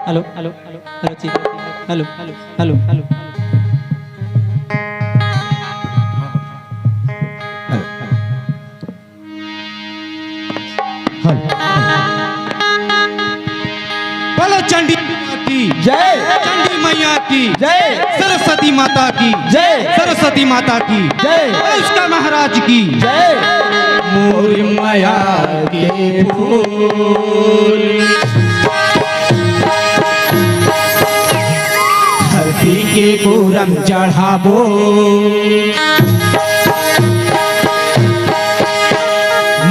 Hello hello hello hello जी hello hello hello hello बोलो चंडी माता की जय, चंडी मैया की जय, सरस्वती माता की जय, सरस्वती माता की जय, उसका महाराज की जय। मोर माया के फूल धरती के पूरम चढ़ाबो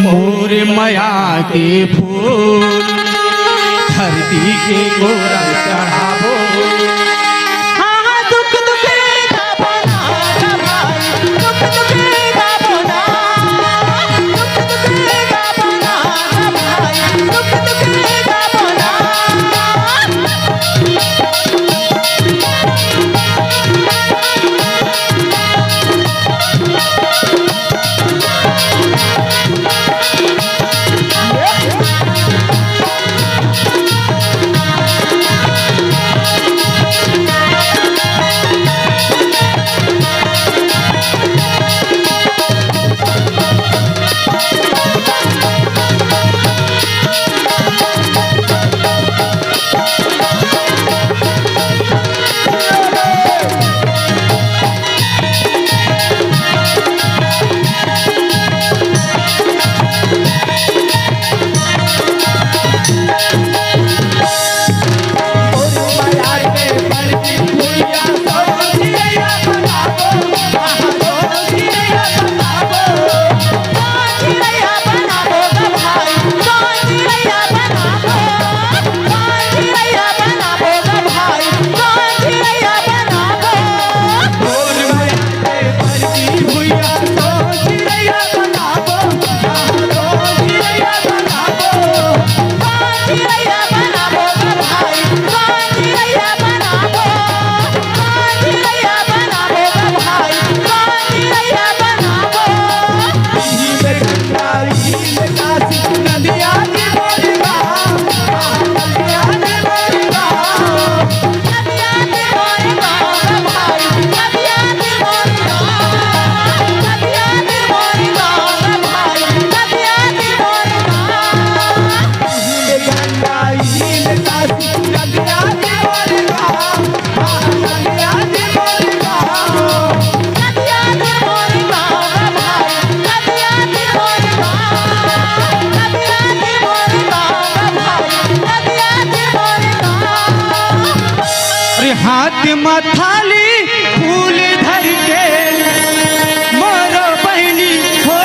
मोर माया के फूल धरती के पूरम चढ़ाबो हाथ में थाली फूल धर के मोर बहनी हो।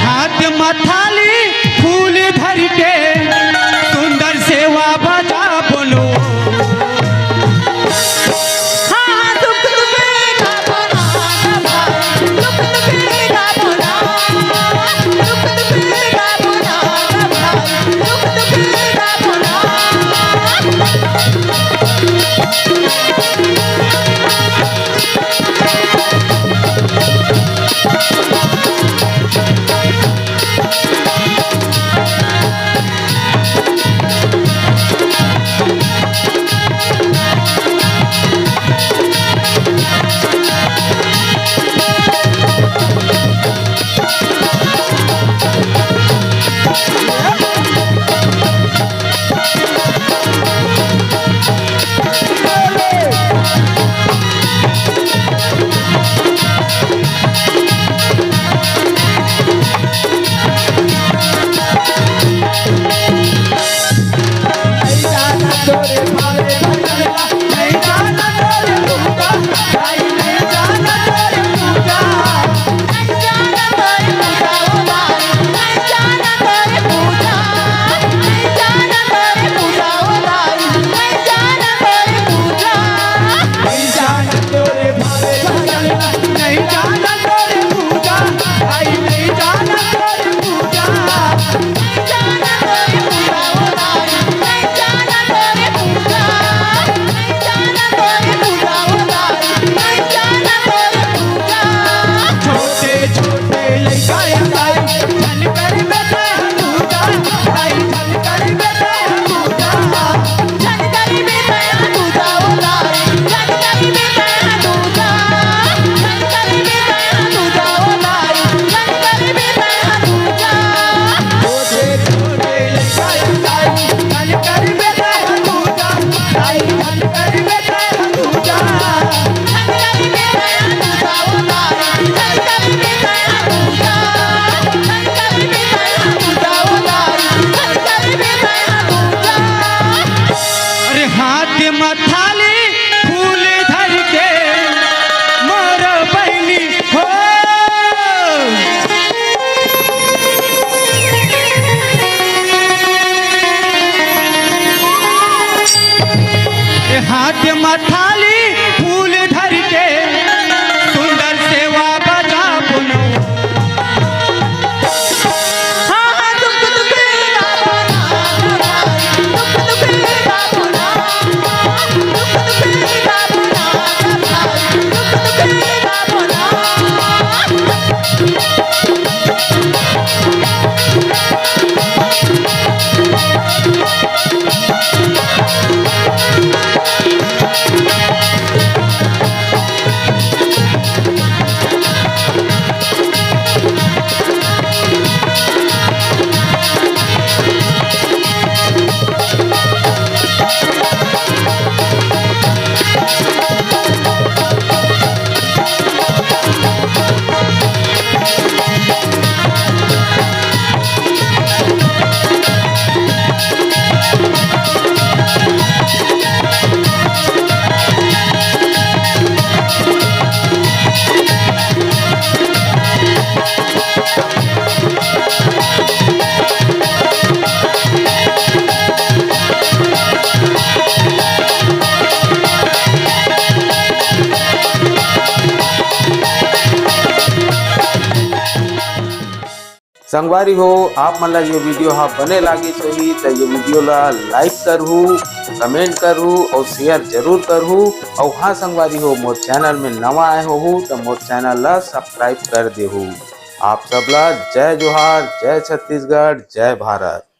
हाथ में थाली फूल धर के सुंदर सेवा बजा बोलो। हाथ में थाली फूल धर के सुंदर सेवा बजा बोलो। संगवारी हो आप मन ला ये वीडियो हाँ बने लागिस होही तो ये वीडियो ला लाइक करहू, कमेंट करहू और शेयर जरूर करहू। और हाँ संगवारी हो मोर चैनल में नवा आए हो तो मोर चैनल ला सब्सक्राइब कर देहू। आप सब ला जय जोहार, जय छत्तीसगढ़, जय भारत।